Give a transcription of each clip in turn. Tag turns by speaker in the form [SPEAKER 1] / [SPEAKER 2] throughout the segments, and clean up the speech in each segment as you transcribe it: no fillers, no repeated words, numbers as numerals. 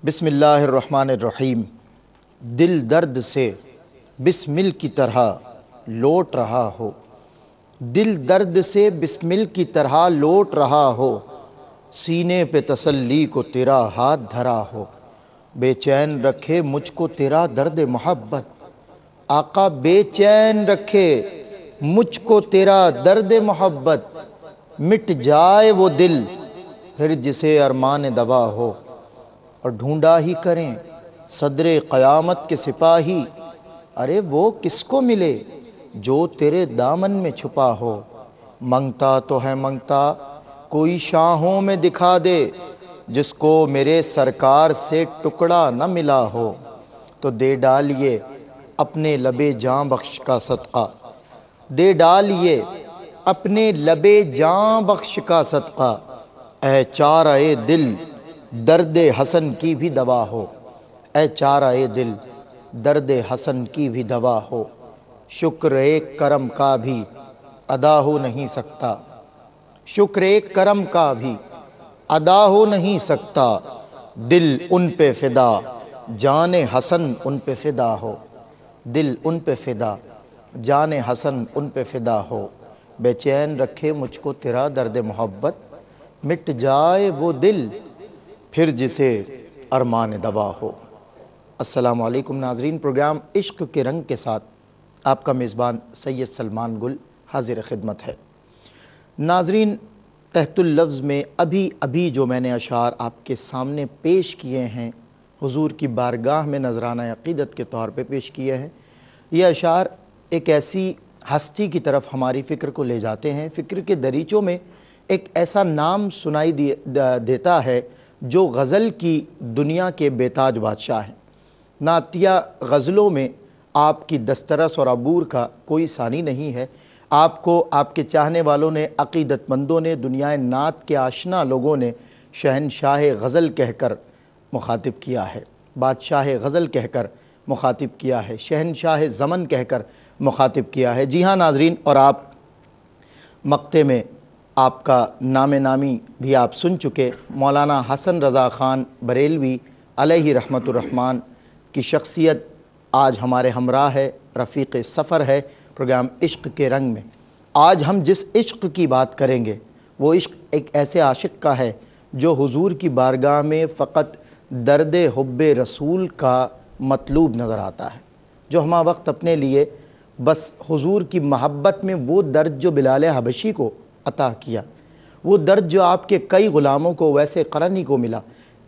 [SPEAKER 1] بسم اللہ الرحمن الرحیم۔ دل درد سے بسمل کی طرح لوٹ رہا ہو، دل درد سے بسمل کی طرح لوٹ رہا ہو، سینے پہ تسلی کو تیرا ہاتھ دھرا ہو، بے چین رکھے مجھ کو تیرا درد محبت، آقا بے چین رکھے مجھ کو تیرا درد محبت، مٹ جائے وہ دل پھر جسے ارمان دوا ہو، اور ڈھونڈا ہی کریں صدر قیامت کے سپاہی، ارے وہ کس کو ملے جو تیرے دامن میں چھپا ہو، منگتا تو ہے منگتا کوئی شاہوں میں دکھا دے، جس کو میرے سرکار سے ٹکڑا نہ ملا ہو، تو دے ڈالیے اپنے لب جاں بخش کا صدقہ، دے ڈالیے اپنے لب جاں بخش کا صدقہ، اے چارہ دل درد حسن کی بھی دوا ہو، اے چارہ دل درد حسن کی بھی دوا ہو، شکر ایک کرم کا بھی ادا ہو نہیں سکتا، شکر ایک کرم کا بھی ادا ہو نہیں سکتا، دل ان پہ فدا جان حسن ان پہ فدا ہو، دل ان پہ فدا جان حسن ان پہ فدا ہو، بے چین رکھے مجھ کو تیرا درد محبت، مٹ جائے وہ دل پھر جسے ارمان دوا ہو۔ السلام علیکم ناظرین، پروگرام عشق کے رنگ کے ساتھ آپ کا میزبان سید سلمان گل حاضر خدمت ہے۔ ناظرین، تحت اللفظ میں ابھی جو میں نے اشعار آپ کے سامنے پیش کیے ہیں، حضور کی بارگاہ میں نذرانہ عقیدت کے طور پہ پیش کیے ہیں، یہ اشعار ایک ایسی ہستی کی طرف ہماری فکر کو لے جاتے ہیں، فکر کے دریچوں میں ایک ایسا نام سنائی دیتا ہے جو غزل کی دنیا کے بے تاج بادشاہ ہیں۔ نعتیہ غزلوں میں آپ کی دسترس اور عبور کا کوئی ثانی نہیں ہے، آپ کو آپ کے چاہنے والوں نے، عقیدت مندوں نے، دنیا نعت کے آشنا لوگوں نے شہنشاہ غزل کہہ کر مخاطب کیا ہے، بادشاہ غزل کہہ کر مخاطب کیا ہے، شہنشاہ زمن کہہ کر مخاطب کیا ہے۔ جی ہاں ناظرین، اور آپ مقطع میں آپ کا نام نامی بھی آپ سن چکے، مولانا حسن رضا خان بریلوی علیہ رحمت الرحمن کی شخصیت آج ہمارے ہمراہ ہے، رفیق سفر ہے پروگرام عشق کے رنگ میں۔ آج ہم جس عشق کی بات کریں گے وہ عشق ایک ایسے عاشق کا ہے جو حضور کی بارگاہ میں فقط درد حب رسول کا مطلوب نظر آتا ہے، جو ہمہ وقت اپنے لیے بس حضور کی محبت میں وہ درد جو بلال حبشی کو عطا کیا، وہ درد جو آپ کے کئی غلاموں کو ویسے قرنی کو ملا،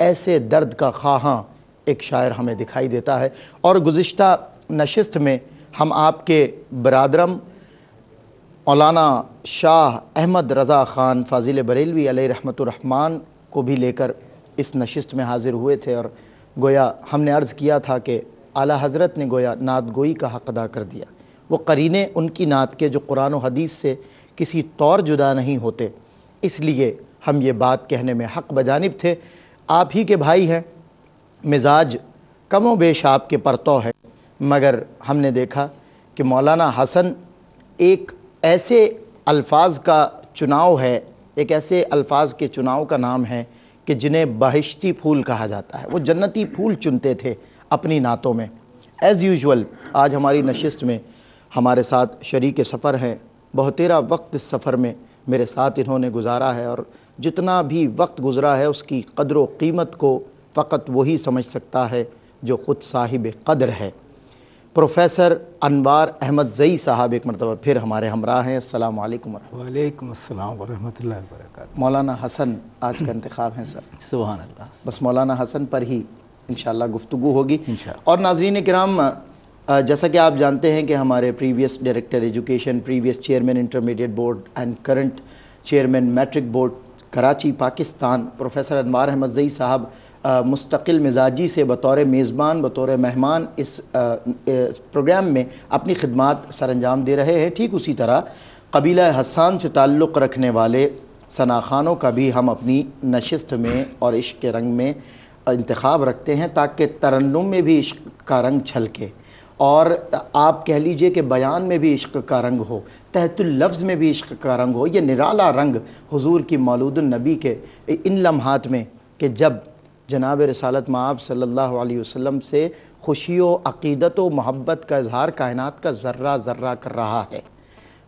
[SPEAKER 1] ایسے درد کا خواہاں ایک شاعر ہمیں دکھائی دیتا ہے۔ اور گزشتہ نشست میں ہم آپ کے برادرم مولانا شاہ احمد رضا خان فاضل بریلوی علیہ رحمت الرحمن کو بھی لے کر اس نشست میں حاضر ہوئے تھے، اور گویا ہم نے عرض کیا تھا کہ اعلیٰ حضرت نے گویا نعت گوئی کا حق ادا کر دیا، وہ قرینے ان کی نعت کے جو قرآن و حدیث سے کسی طور جدا نہیں ہوتے، اس لیے ہم یہ بات کہنے میں حق بجانب تھے۔ آپ ہی کے بھائی ہیں، مزاج کم و بیش آپ کے پرتو ہے، مگر ہم نے دیکھا کہ مولانا حسن ایک ایسے الفاظ کا چناؤ ہے، ایک ایسے الفاظ کے چناؤ کا نام ہے کہ جنہیں بہشتی پھول کہا جاتا ہے، وہ جنتی پھول چنتے تھے اپنی نعتوں میں۔ ایز یوزول آج ہماری نشست میں ہمارے ساتھ شریک سفر ہیں، بہتیرا وقت اس سفر میں میرے ساتھ انہوں نے گزارا ہے، اور جتنا بھی وقت گزرا ہے اس کی قدر و قیمت کو فقط وہی سمجھ سکتا ہے جو خود صاحب قدر ہے۔ پروفیسر انوار احمد زئی صاحب ایک مرتبہ پھر ہمارے ہمراہ ہیں۔ السلام علیکم ورحمۃ اللہ۔
[SPEAKER 2] وعلیکم السلام ورحمۃ اللہ وبرکاتہ۔
[SPEAKER 1] مولانا حسن آج کا انتخاب ہے سر،
[SPEAKER 2] سبحان اللہ،
[SPEAKER 1] بس مولانا حسن پر ہی انشاءاللہ گفتگو ہوگی۔
[SPEAKER 2] انشاءاللہ۔
[SPEAKER 1] اور ناظرین کرام، جیسا کہ آپ جانتے ہیں کہ ہمارے previous director education, previous chairman intermediate board and current chairman matric board Karachi Pakistan, professor Anwar Ahmadzai صاحب مستقل مزاجی سے بطور میزبان، بطور مہمان اس پروگرام میں اپنی خدمات سر انجام دے رہے ہیں۔ ٹھیک اسی طرح قبیلہ حسان سے تعلق رکھنے والے ثناخانوں کا بھی ہم اپنی نشست میں اور عشق کے رنگ میں انتخاب رکھتے ہیں، تاکہ ترنم میں بھی عشق کا رنگ چھلکے، اور آپ کہہ لیجئے کہ بیان میں بھی عشق کا رنگ ہو، تحت اللفظ میں بھی عشق کا رنگ ہو۔ یہ نرالا رنگ حضور کی مولود النبی کے ان لمحات میں کہ جب جناب رسالت مآب صلی اللہ علیہ وسلم سے خوشی و عقیدت و محبت کا اظہار کائنات کا ذرہ ذرہ کر رہا ہے۔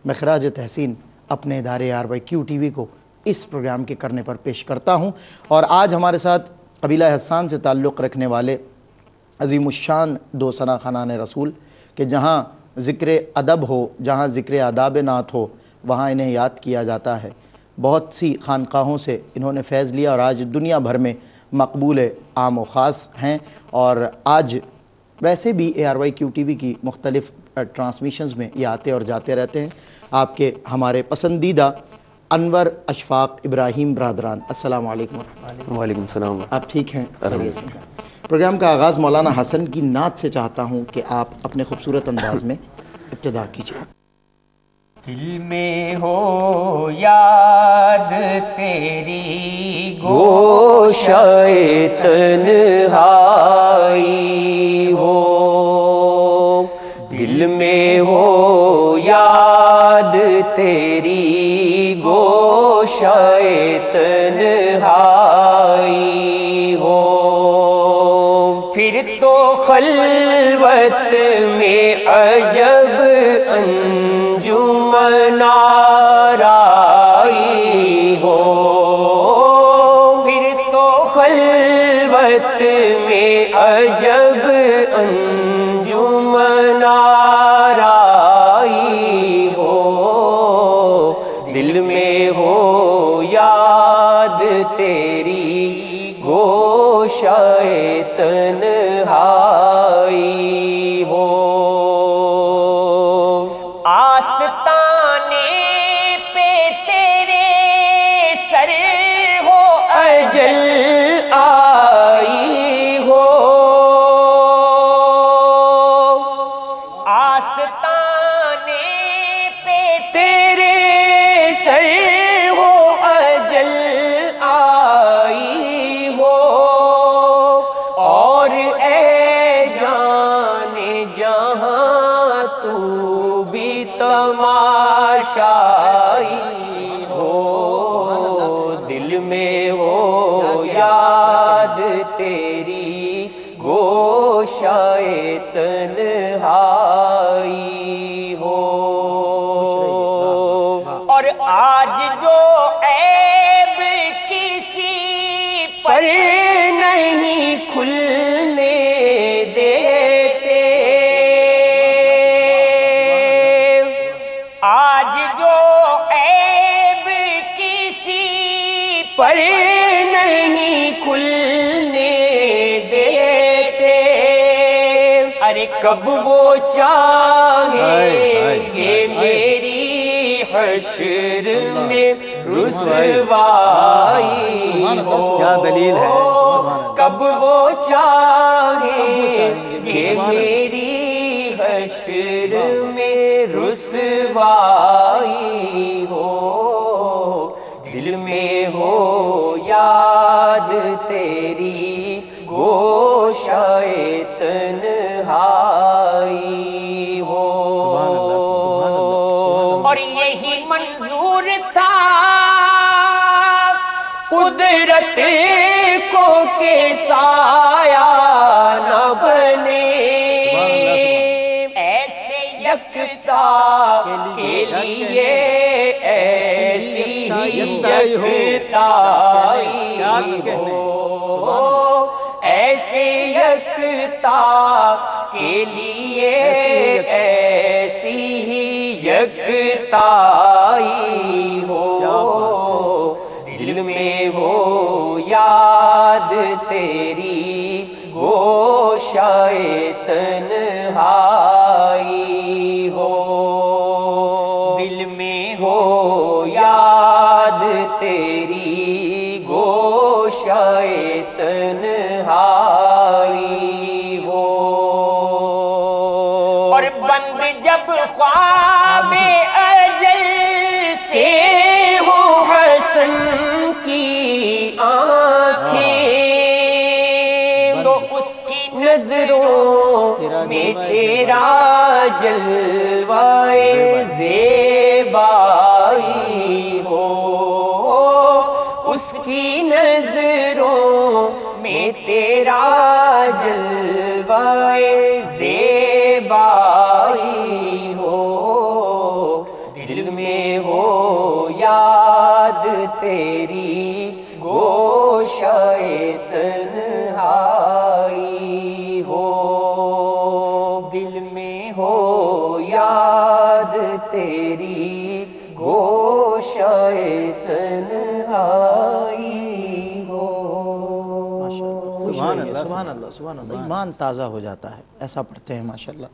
[SPEAKER 1] میں خراج تحسین اپنے ادارے RYQ TV کو اس پروگرام کے کرنے پر پیش کرتا ہوں، اور آج ہمارے ساتھ قبیلہ حسان سے تعلق رکھنے والے عظیم الشان دو ثنا خانان رسول کہ جہاں ذکر ادب ہو، جہاں ذکر آداب نعت ہو، وہاں انہیں یاد کیا جاتا ہے۔ بہت سی خانقاہوں سے انہوں نے فیض لیا اور آج دنیا بھر میں مقبول عام و خاص ہیں، اور آج ویسے بھی ARYQ TV کی مختلف ٹرانسمیشنز میں یہ آتے اور جاتے رہتے ہیں۔ آپ کے ہمارے پسندیدہ انور اشفاق ابراہیم برادران، السلام علیکم۔
[SPEAKER 3] وعلیکم السلام۔
[SPEAKER 1] آپ ٹھیک ہیں؟ خیریت سے ہیں؟ پروگرام کا آغاز مولانا حسن کی نعت سے چاہتا ہوں کہ آپ اپنے خوبصورت انداز میں ابتدا کیجیے۔
[SPEAKER 4] دل میں ہو یاد تیری گوشۂ تنہائی ہو، دل میں ہو یاد تیری گوشۂ تنہائی ہو، پھر تو خلوت میں عجب انجمن آرائی ہو، پھر تو خلوت میں عجب انجمن آرائی ہو، دل میں ہو یاد تیری گوشۂ تنہائی ہو، آستانے پہ تیرے سر ہو اجل آئی ہو، آستانے پہ تیرے سر ہو اجل آئی ہو، اور اے جانے جہاں تو بھی تماشائی ہو، دل میں ہو یاد تیری گوشۂ تنہائی ہو، اور آج جو عیب کسی پر نہیں کھلنے دیتے، آج جو عیب کسی پر نہیں کھلنے دیتے، ارے کب وہ چاہیں گے میری حشر میں رسوائی ہو،
[SPEAKER 2] کیا دلیل ہے،
[SPEAKER 4] کب وہ چاہیں گے میری حشر میں رسوائی ہو، دل میں ہو یاد تیری گوشۂ تنہائی ہو، اور یہی منظور تھا قدرت کو کہ سایہ نہ بنے، ایسے یکتا کے لیے ایسی یکتائی ہو، ایسے یکتا کے لیے ایسی ہی یکتائی ہو، دل میں ہو یاد تیری گوشۂ تنہائی ہو، دل میں ہو یاد تیری گوشۂ تنہائی ہو، اور بند جب خواب اجل سے ہو حسن کی آنکھیں، تو اس کی نظروں میں تیرا جلوائے زیبائی ہو، اس کی نظروں میں تیرا جلوائے زیبائی ہو، دل میں ہو یاد تیری گوشۂ تنہائی ہو، دل میں ہو یاد تیری گوشۂ تنہائی ہو۔
[SPEAKER 1] خوش رہیے، سبحان اللہ سبحان اللہ، ایمان تازہ ہو جاتا ہے، ایسا پڑھتے ہیں ماشاءاللہ۔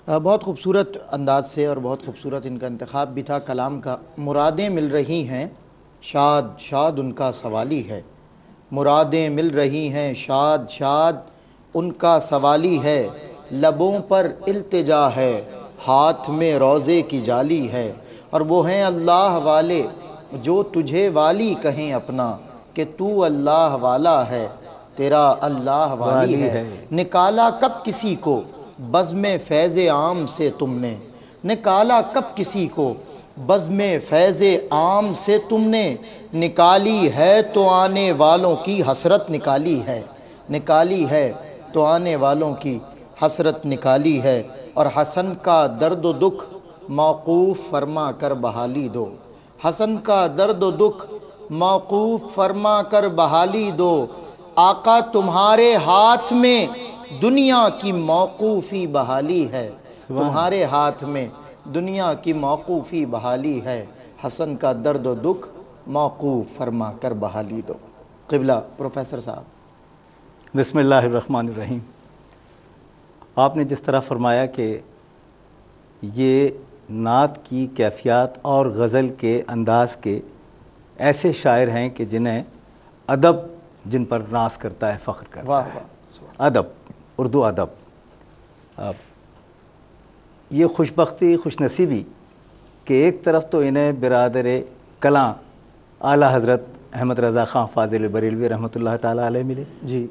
[SPEAKER 1] بہت خوبصورت انداز سے اور بہت خوبصورت ان کا انتخاب بھی تھا کلام کا۔ مرادیں مل رہی ہیں شاد شاد ان کا سوالی ہے، مرادیں مل رہی ہیں شاد شاد ان کا سوالی ہے، لبوں پر التجا ہے ہاتھ میں روزے کی جالی ہے، اور وہ ہیں اللہ والے جو تجھے والی کہیں اپنا، کہ تو اللہ والا ہے تیرا اللہ والی ہے۔ نکالا کب کسی کو بزم فیض عام سے تم نے، نکالا کب کسی کو بزم فیض عام سے تم نے، نکالی ہے تو آنے والوں کی حسرت نکالی ہے، نکالی ہے تو آنے والوں کی حسرت نکالی ہے، اور حسن کا درد و دکھ موقوف فرما کر بحالی دو، حسن کا درد و دکھ موقوف فرما کر بحالی دو، آقا تمہارے ہاتھ میں دنیا کی موقوفی بحالی ہے، تمہارے ہاتھ میں دنیا کی موقوفی بحالی ہے، حسن کا درد و دکھ موقوف فرما کر بحالی دو۔ قبلہ پروفیسر صاحب۔
[SPEAKER 2] بسم اللہ الرحمن الرحیم۔ آپ نے جس طرح فرمایا کہ یہ نعت کی کیفیات اور غزل کے انداز کے ایسے شاعر ہیں کہ جنہیں ادب جن پر ناز کرتا ہے، فخر کرتا
[SPEAKER 1] واہ
[SPEAKER 2] ہے،
[SPEAKER 1] واہ،
[SPEAKER 2] ادب، اردو ادب۔ یہ خوش بختی، خوش نصیبی کہ ایک طرف تو انہیں برادر کلاں اعلیٰ حضرت احمد رضا خان فاضل بریلوی رحمۃ اللہ تعالیٰ علیہ ملے،
[SPEAKER 1] جی،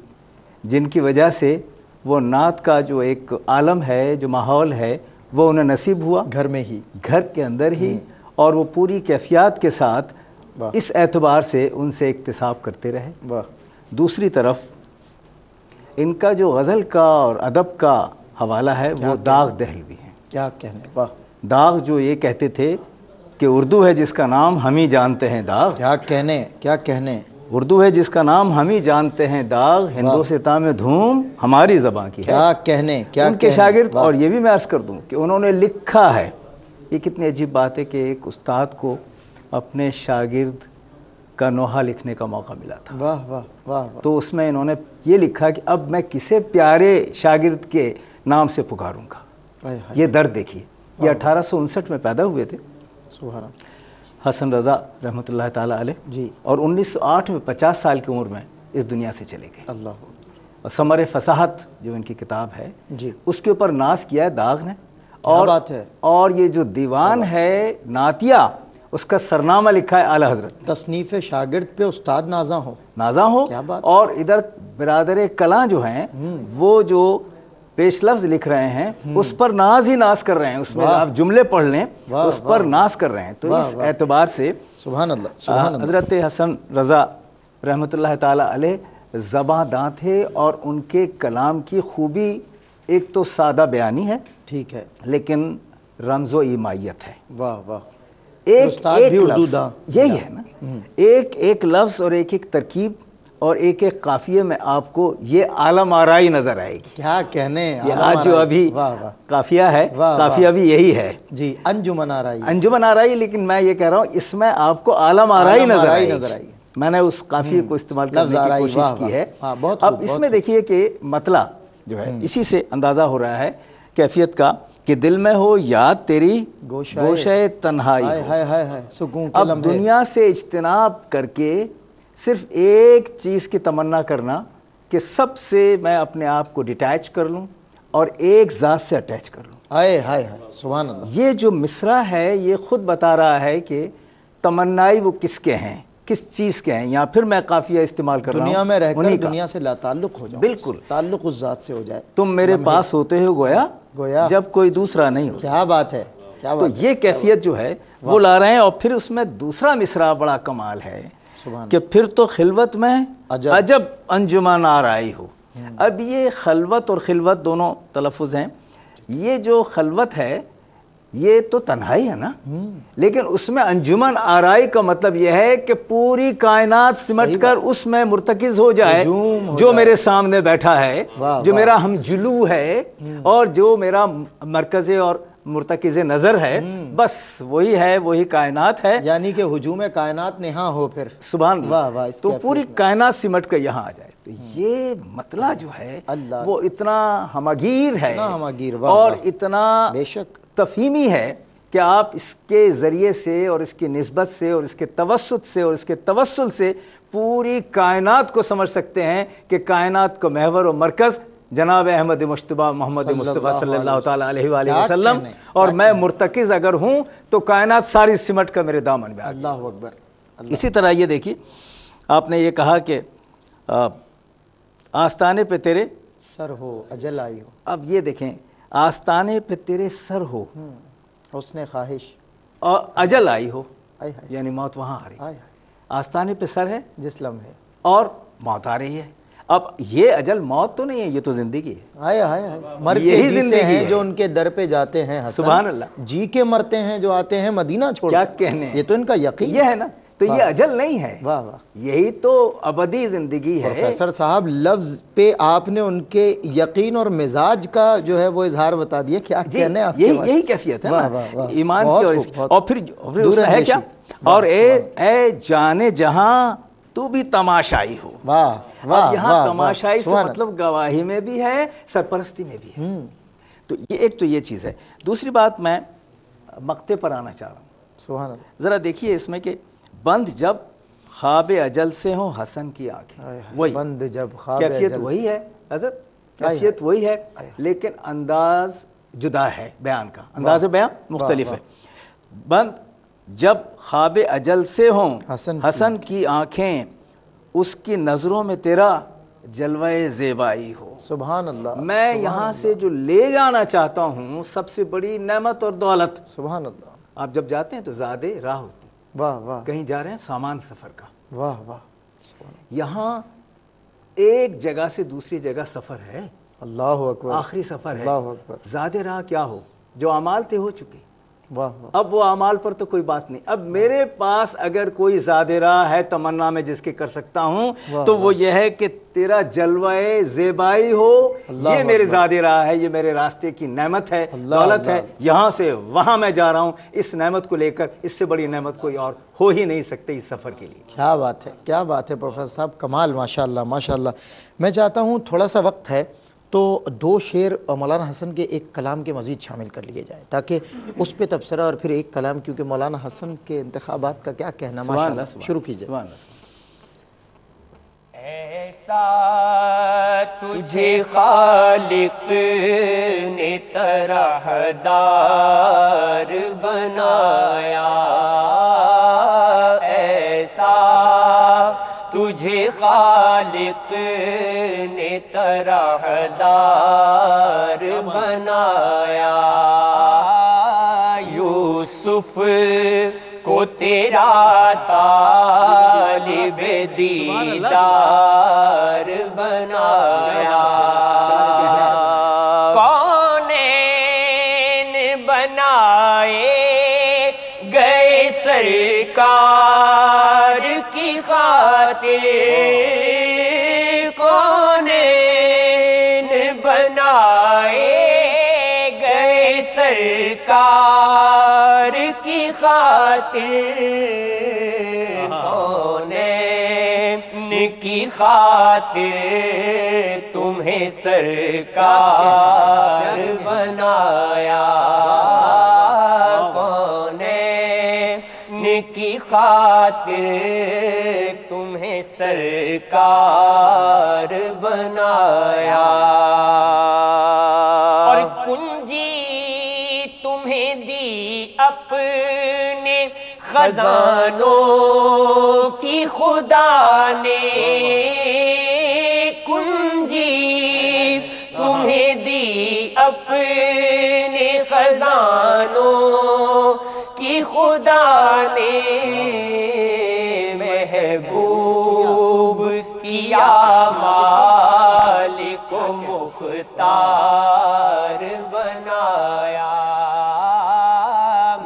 [SPEAKER 2] جن کی وجہ سے وہ نعت کا جو ایک عالم ہے، جو ماحول ہے، وہ انہیں نصیب ہوا
[SPEAKER 1] گھر میں ہی،
[SPEAKER 2] گھر کے اندر ہی، اور وہ پوری کیفیات کے ساتھ
[SPEAKER 1] واہ
[SPEAKER 2] اس اعتبار سے ان سے اکتساب کرتے رہے۔
[SPEAKER 1] واہ،
[SPEAKER 2] دوسری طرف ان کا جو غزل کا اور ادب کا حوالہ ہے وہ داغ دہلوی ہیں۔
[SPEAKER 1] کیا کہنے، واہ،
[SPEAKER 2] داغ جو یہ کہتے تھے کہ اردو ہے جس کا نام ہم ہی جانتے ہیں داغ،
[SPEAKER 1] کیا کہنے، کیا کہنے،
[SPEAKER 2] اردو ہے جس کا نام ہم ہی جانتے ہیں داغ، ہندوستاں میں دھوم ہماری زبان کی ہے۔
[SPEAKER 1] کیا کہنے، کیا
[SPEAKER 2] ان کے
[SPEAKER 1] کہنے،
[SPEAKER 2] شاگرد،
[SPEAKER 1] واہ،
[SPEAKER 2] اور یہ بھی میں عرض کر دوں کہ انہوں نے لکھا ہے، یہ کتنی عجیب بات ہے کہ ایک استاد کو اپنے شاگرد کا نوحہ لکھنے کا موقع ملا تھا،
[SPEAKER 1] واہ واہ واہ واہ،
[SPEAKER 2] تو اس میں انہوں نے یہ لکھا کہ اب میں کسے پیارے شاگرد کے نام سے پکاروں گا۔
[SPEAKER 1] ہائے ہائے،
[SPEAKER 2] یہ درد دیکھیے، یہ 1859 میں پیدا ہوئے تھے
[SPEAKER 1] سبحان اللہ،
[SPEAKER 2] حسن رضا رحمۃ اللہ تعالیٰ علیہ،
[SPEAKER 1] جی،
[SPEAKER 2] اور 1908 میں 50 سال کی عمر میں اس دنیا سے چلے گئے۔
[SPEAKER 1] اللہ،
[SPEAKER 2] اور ثمر فصاحت جو ان کی کتاب ہے،
[SPEAKER 1] جی،
[SPEAKER 2] اس کے اوپر ناز کیا ہے داغ نے،
[SPEAKER 1] کیا
[SPEAKER 2] اور
[SPEAKER 1] بات ہے،
[SPEAKER 2] اور یہ جو دیوان ہے نعتیہ، اس کا سرنامہ لکھا ہے اعلیٰ حضرت،
[SPEAKER 1] تصنیف شاگرد پہ استاد نازاں ہو،
[SPEAKER 2] نازاں ہو،
[SPEAKER 1] کیا بات،
[SPEAKER 2] اور ادھر برادر کلاں جو ہیں وہ جو پیش لفظ لکھ رہے ہیں اس پر ناز ہی ناز کر رہے ہیں، اس میں
[SPEAKER 1] واہ،
[SPEAKER 2] آپ جملے پڑھ لیں
[SPEAKER 1] واہ،
[SPEAKER 2] اس پر ناز کر رہے ہیں، تو
[SPEAKER 1] واہ،
[SPEAKER 2] اس
[SPEAKER 1] واہ،
[SPEAKER 2] اعتبار سے
[SPEAKER 1] سبحان اللہ، سبحان اللہ،
[SPEAKER 2] حضرت حسن رضا رحمۃ اللہ تعالیٰ علیہ زباں داں تھے، اور ان کے کلام کی خوبی ایک تو سادہ بیانی ہے،
[SPEAKER 1] ٹھیک ہے،
[SPEAKER 2] لیکن رمز و ایمائیت ہے۔
[SPEAKER 1] واہ واہ،
[SPEAKER 2] ایک
[SPEAKER 1] استاد
[SPEAKER 2] ایک
[SPEAKER 1] بھی اردو
[SPEAKER 2] لفظ،
[SPEAKER 1] داں،
[SPEAKER 2] یہی ہے نا، ایک ایک لفظ اور ایک ایک ترکیب اور ایک ایک قافیے میں آپ کو یہ عالم آرائی نظر آئے گی۔
[SPEAKER 1] کیا کہنے،
[SPEAKER 2] یہ
[SPEAKER 1] عالم
[SPEAKER 2] آج جو
[SPEAKER 1] آرائی،
[SPEAKER 2] ابھی
[SPEAKER 1] واہ واہ،
[SPEAKER 2] قافیہ ہے،
[SPEAKER 1] واہ،
[SPEAKER 2] قافیہ بھی یہی ہے،
[SPEAKER 1] جی، انجمن آرائی،
[SPEAKER 2] انجمن آرائی، لیکن میں یہ کہہ رہا ہوں اس میں آپ کو عالم آرائی
[SPEAKER 1] عالم
[SPEAKER 2] نظر
[SPEAKER 1] آرائی
[SPEAKER 2] آئے
[SPEAKER 1] نظر
[SPEAKER 2] گی۔
[SPEAKER 1] آئے گی۔
[SPEAKER 2] میں نے اس قافیے کو استعمال
[SPEAKER 1] لفظ
[SPEAKER 2] کرنے کی
[SPEAKER 1] آرائی،
[SPEAKER 2] کوشش
[SPEAKER 1] واہ،
[SPEAKER 2] کی ہے۔
[SPEAKER 1] ہاں، بہت
[SPEAKER 2] اب
[SPEAKER 1] خوب،
[SPEAKER 2] اس
[SPEAKER 1] بہت
[SPEAKER 2] میں
[SPEAKER 1] خوب،
[SPEAKER 2] دیکھیے کہ مطلع جو ہے اسی سے اندازہ ہو رہا ہے کیفیت کا کہ دل میں ہو یاد تیری گوشۂ تنہائی
[SPEAKER 1] ہائے
[SPEAKER 2] ہو۔
[SPEAKER 1] ہائے ہائے ہائے، سکون کے
[SPEAKER 2] اب
[SPEAKER 1] لمحے،
[SPEAKER 2] دنیا سے اجتناب کر کے صرف ایک چیز کی تمنا کرنا کہ سب سے میں اپنے آپ کو ڈیٹیچ کر لوں اور ایک ذات سے اٹیچ کر لوں۔
[SPEAKER 1] ہائے ہائے ہائے، سبحان اللہ،
[SPEAKER 2] یہ جو مصرع ہے یہ خود بتا رہا ہے کہ تمنائی وہ کس کے ہیں، کس چیز کے ہیں، یا پھر میں قافیہ استعمال کر رہا ہوں
[SPEAKER 1] دنیا میں رہ کر
[SPEAKER 2] انہی کا۔
[SPEAKER 1] دنیا سے لا تعلق ہو جاؤ،
[SPEAKER 2] بالکل،
[SPEAKER 1] تعلق اس ذات سے ہو جائے،
[SPEAKER 2] تم میرے پاس ہوتے ہو گویا
[SPEAKER 1] گویا
[SPEAKER 2] جب کوئی دوسرا نہیں ہو۔
[SPEAKER 1] کیا بات ہے، کیا
[SPEAKER 2] تو
[SPEAKER 1] بات ہے،
[SPEAKER 2] یہ کیفیت جو ہے وہ لا رہے ہیں، اور پھر اس میں دوسرا مصرع بڑا کمال ہے
[SPEAKER 1] سبحان
[SPEAKER 2] کہ پھر تو خلوت میں
[SPEAKER 1] عجب
[SPEAKER 2] عجب انجمن آرائی ہو. اب یہ خلوت اور خلوت دونوں تلفظ ہیں. یہ جو خلوت ہے یہ تو تنہائی ہے نا، لیکن اس میں انجمن آرائی کا مطلب یہ ہے کہ پوری کائنات سمٹ کر اس میں مرتکز ہو جائے جو میرے سامنے بیٹھا ہے، جو میرا ہم جلو ہے اور جو میرا مرکز اور مرتکز نظر ہے، بس وہی ہے، وہی کائنات ہے.
[SPEAKER 1] یعنی کہ ہجوم کائنات نہاں ہو پھر.
[SPEAKER 2] سبحان
[SPEAKER 1] واہ
[SPEAKER 2] اللہ.
[SPEAKER 1] واہ، اس
[SPEAKER 2] تو پوری کائنات سمٹ کر یہاں آ جائے. تو یہ مطلع جو ہے
[SPEAKER 1] اللہ
[SPEAKER 2] وہ اتنا ہمگیر ہے
[SPEAKER 1] اتنا ہمگیر، واہ
[SPEAKER 2] اور
[SPEAKER 1] واہ،
[SPEAKER 2] اتنا
[SPEAKER 1] بے شک
[SPEAKER 2] تفہیمی ہے کہ آپ اس کے ذریعے سے اور اس کی نسبت سے اور اس کے توسط سے اور اس کے توسل سے پوری کائنات کو سمجھ سکتے ہیں کہ کائنات کا محور و مرکز جناب احمد مجتبیٰ محمد مصطفیٰ صلی اللہ تعالیٰ علیہ وآلہ وسلم، اور میں مرتکز اگر ہوں تو کائنات ساری سمٹ کر میرے دامن میں آ گئی.
[SPEAKER 1] اللہ اکبر.
[SPEAKER 2] اسی طرح یہ دیکھیے، آپ نے یہ کہا کہ آستانے پہ تیرے
[SPEAKER 1] سر ہو اجل آئی ہو.
[SPEAKER 2] اب یہ دیکھیں، آستانے پہ تیرے سر ہو
[SPEAKER 1] حسن خواہش
[SPEAKER 2] اور اجل آئی ہو،
[SPEAKER 1] آئے ہائے
[SPEAKER 2] یعنی موت وہاں آ رہی.
[SPEAKER 1] آئے
[SPEAKER 2] آستانے پہ سر ہے
[SPEAKER 1] جس لمحے
[SPEAKER 2] اور موت آ رہی ہے. اب یہ اجل موت تو نہیں ہے، یہ تو زندگی ہے.
[SPEAKER 1] آئے آئے آئے مر کے
[SPEAKER 2] یہی
[SPEAKER 1] جیتے
[SPEAKER 2] زندگی
[SPEAKER 1] ہیں
[SPEAKER 2] ہے.
[SPEAKER 1] جو ان کے در پہ جاتے ہیں حسن،
[SPEAKER 2] سبحان اللہ.
[SPEAKER 1] جی کے مرتے ہیں جو آتے ہیں مدینہ چھوڑ
[SPEAKER 2] کیا
[SPEAKER 1] کر.
[SPEAKER 2] کہنے ہیں.
[SPEAKER 1] یہ تو ان کا یقین
[SPEAKER 2] یہ ہے نا. تو یہ اجل نہیں ہے،
[SPEAKER 1] واہ واہ.
[SPEAKER 2] یہی تو ابدی زندگی ہے.
[SPEAKER 1] پروفیسر صاحب لفظ پہ آپ نے ان کے یقین اور مزاج کا جو ہے وہ اظہار بتا دیا. کیا کہنے ہیں آپ کے پاس.
[SPEAKER 2] یہی کیفیت ہے نا ایمان کی. اور پھر اس میں ہے کیا، اور اے جانے جہاں تو بھی تماشائی ہو.
[SPEAKER 1] واہ
[SPEAKER 2] اب یہاں تماشائی سے مطلب گواہی میں بھی ہے، سرپرستی میں بھی ہے. تو یہ ایک تو یہ چیز ہے. دوسری بات میں مقطع پر آنا چاہ رہا ہوں.
[SPEAKER 1] سبحان اللہ.
[SPEAKER 2] ذرا دیکھیے اس میں کہ بند جب خواب اجل سے ہوں حسن کی آنکھیں، وہی
[SPEAKER 1] بند جب خواب
[SPEAKER 2] کیفیت وہی ہے حضرت، کیفیت وہی ہے، لیکن انداز جدا ہے، بیان کا انداز بیان مختلف ہے. بند جب خواب اجل سے ہوں حسن کی آنکھیں، اس کی نظروں میں تیرا جلوہ زیبائی ہو.
[SPEAKER 1] سبحان اللہ.
[SPEAKER 2] میں یہاں سے جو لے جانا چاہتا ہوں سب سے بڑی نعمت اور دولت.
[SPEAKER 1] سبحان اللہ.
[SPEAKER 2] آپ جب جاتے ہیں تو زیادہ راہ ہوتی،
[SPEAKER 1] واہ واہ.
[SPEAKER 2] کہیں جا رہے ہیں سامان سفر کا.
[SPEAKER 1] واہ واہ.
[SPEAKER 2] یہاں ایک جگہ سے دوسری جگہ سفر ہے،
[SPEAKER 1] اللہ اکبر.
[SPEAKER 2] آخری سفر ہے.
[SPEAKER 1] اللہ اکبر.
[SPEAKER 2] زیادہ راہ کیا ہو، جو اعمال تھے ہو چکے.
[SPEAKER 1] واہ واہ.
[SPEAKER 2] اب وہ اعمال پر تو کوئی بات نہیں. اب میرے پاس اگر کوئی زیادہ راہ ہے تمنا میں جس کے کر سکتا ہوں تو وہ یہ ہے کہ تیرا جلوہ زیبائی ہو. یہ میرے زیادہ راہ ہے، یہ میرے راستے کی نعمت ہے، دولت ہے. یہاں سے وہاں میں جا رہا ہوں. اس نعمت کو لے کر اس سے بڑی نعمت کوئی اور ہو ہی نہیں سکتے اس سفر کے لیے.
[SPEAKER 1] کیا بات ہے، کیا بات ہے پروفیسر صاحب، کمال. ماشاء اللہ ماشاء اللہ. میں چاہتا ہوں تھوڑا سا وقت ہے تو دو شعر مولانا حسن کے ایک کلام کے مزید شامل کر لیے جائیں تاکہ اس پہ تبصرہ اور پھر ایک کلام، کیونکہ مولانا حسن کے انتخابات کا کیا کہنا. ماشاء اللہ. شروع کیجئے.
[SPEAKER 4] ایسا تجھے خالق نے طرح دار بنایا، ایسا تجھے خالق نے طرح دار بنایا. یوسف کو تیرا طالب دیدار بنایا. کونین بنائے گئے سرکار کی خاطر، کونین بنائے گئے سرکار کی خاطر، کونین کی خاطر تمہیں سرکار بنایا. کونین کی خاطر تمہیں سرکار بنایا. اور کنجی تمہیں دی اپنے خزانوں کی خدا نے، کنجی تمہیں دی اپنے خزانوں کی خدا نے. محبوب کیا مالک و مختار بنایا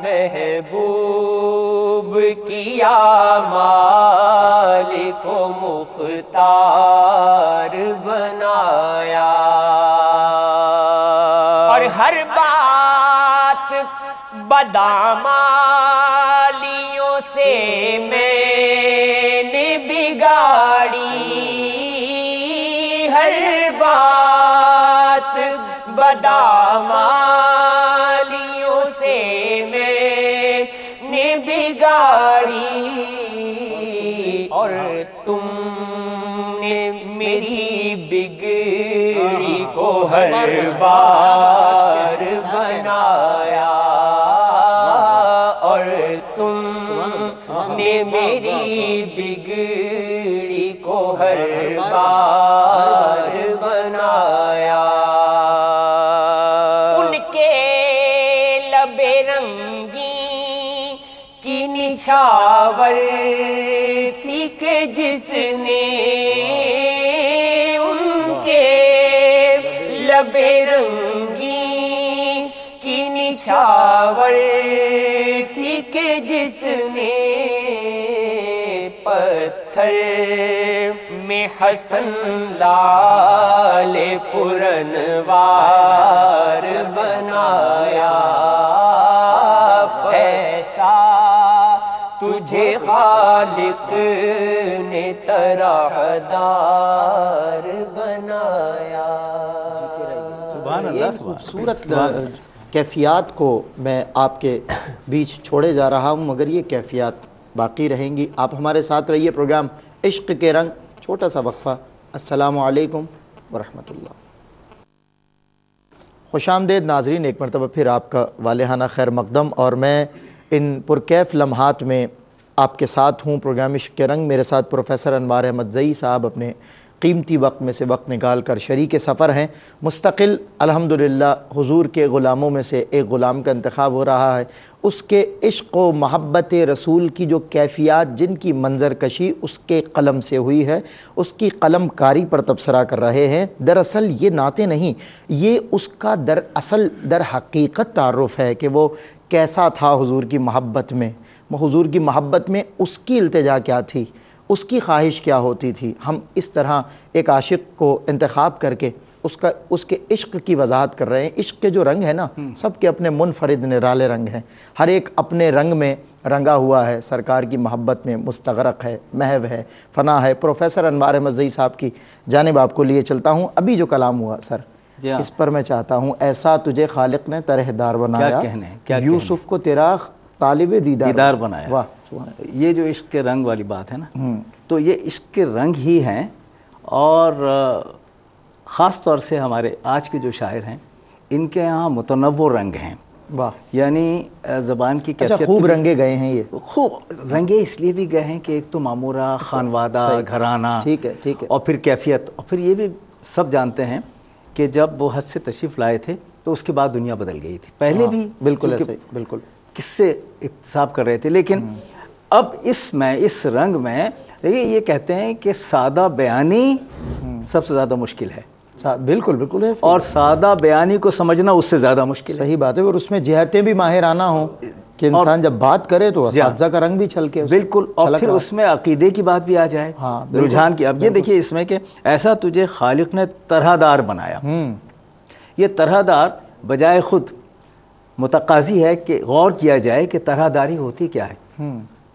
[SPEAKER 4] محبوب کیا مالک و مختار بنایا اور ہر بات بدعمالیوں سے میں نے بگاڑی ہر بات بدعمالیوں سے میں نے بگاڑی اور تم نے میری بگڑی کو ہر بار بنایا اور تم نے میری بگڑی کو ہر بار بنایا ان کے لب رنگی کی نچھاور تھی کہ جس نے ان کے لب رنگی کی نچھاور تھی کہ جس نے پتھر میں حسن لال پرنوار بنایا ایسا تجھے خالق نے طرحدار بنایا.
[SPEAKER 2] سبحان
[SPEAKER 1] یہ
[SPEAKER 2] اللہ.
[SPEAKER 1] خوبصورت کیفیات کو میں آپ کے بیچ چھوڑے جا رہا ہوں، مگر یہ کیفیات باقی رہیں گی. آپ ہمارے ساتھ رہیے. پروگرام عشق کے رنگ، چھوٹا سا وقفہ. السلام علیکم ورحمۃ اللہ. خوش آمدید ناظرین، ایک مرتبہ پھر آپ کا والہانہ خیر مقدم، اور میں ان پرکیف لمحات میں آپ کے ساتھ ہوں. پروگرام عشق کے رنگ، میرے ساتھ پروفیسر انوار احمد زئی صاحب اپنے قیمتی وقت میں سے وقت نکال کر شریک سفر ہیں. مستقل الحمدللہ حضور کے غلاموں میں سے ایک غلام کا انتخاب ہو رہا ہے. اس کے عشق و محبت رسول کی جو کیفیات، جن کی منظر کشی اس کے قلم سے ہوئی ہے، اس کی قلم کاری پر تبصرہ کر رہے ہیں. دراصل یہ نعتیں نہیں، یہ اس کا در حقیقت تعارف ہے کہ وہ کیسا تھا حضور کی محبت میں. حضور کی محبت میں اس کی التجا کیا تھی، اس کی خواہش کیا ہوتی تھی. ہم اس طرح ایک عاشق کو انتخاب کر کے اس کے عشق کی وضاحت کر رہے ہیں. عشق کے جو رنگ ہیں نا، سب کے اپنے منفرد نرالے رنگ ہیں. ہر ایک اپنے رنگ میں رنگا ہوا ہے، سرکار کی محبت میں مستغرق ہے، محو ہے، فنا ہے. پروفیسر انوار احمد زئی صاحب کی جانب آپ کو لیے چلتا ہوں. ابھی جو کلام ہوا سر، اس پر میں چاہتا ہوں، ایسا تجھے خالق نے طرحدار بنایا، یوسف کو تیرا طالب دیدار
[SPEAKER 2] بنایا.
[SPEAKER 1] واہ.
[SPEAKER 2] یہ جو عشق کے رنگ والی بات ہے نا، تو یہ عشق کے رنگ ہی ہیں. اور خاص طور سے ہمارے آج کے جو شاعر ہیں، ان کے یہاں متنوع رنگ ہیں.
[SPEAKER 1] واہ.
[SPEAKER 2] یعنی زبان کی کیفیت
[SPEAKER 1] خوب رنگے گئے ہیں. یہ
[SPEAKER 2] خوب رنگے اس لیے بھی گئے ہیں کہ ایک تو معمورہ، خانوادہ، گھرانہ،
[SPEAKER 1] ٹھیک ہے
[SPEAKER 2] اور پھر کیفیت. اور پھر یہ بھی سب جانتے ہیں کہ جب وہ حج سے تشریف لائے تھے تو اس کے بعد دنیا بدل گئی تھی. پہلے بھی
[SPEAKER 1] بالکل ایسے، بالکل
[SPEAKER 2] کس سے اکتساب کر رہے تھے، لیکن اب اس رنگ میں یہ کہتے ہیں کہ سادہ بیانی سب سے زیادہ مشکل ہے.
[SPEAKER 1] بالکل بالکل ہے.
[SPEAKER 2] اور سادہ بیانی کو سمجھنا اس سے زیادہ مشکل ہے.
[SPEAKER 1] صحیح بات ہے. اور اس میں جہتیں بھی ماہرانہ ہوں کہ انسان جب بات کرے تو اساتذہ کا رنگ بھی چھلکے.
[SPEAKER 2] بالکل. اور پھر اس میں عقیدے کی بات بھی آ جائے، رجحان کی. اب یہ دیکھیے اس میں کہ ایسا تجھے خالق نے طرحدار بنایا. یہ طرحدار بجائے خود متقاضی ہے کہ غور کیا جائے کہ طرح داری ہوتی کیا ہے.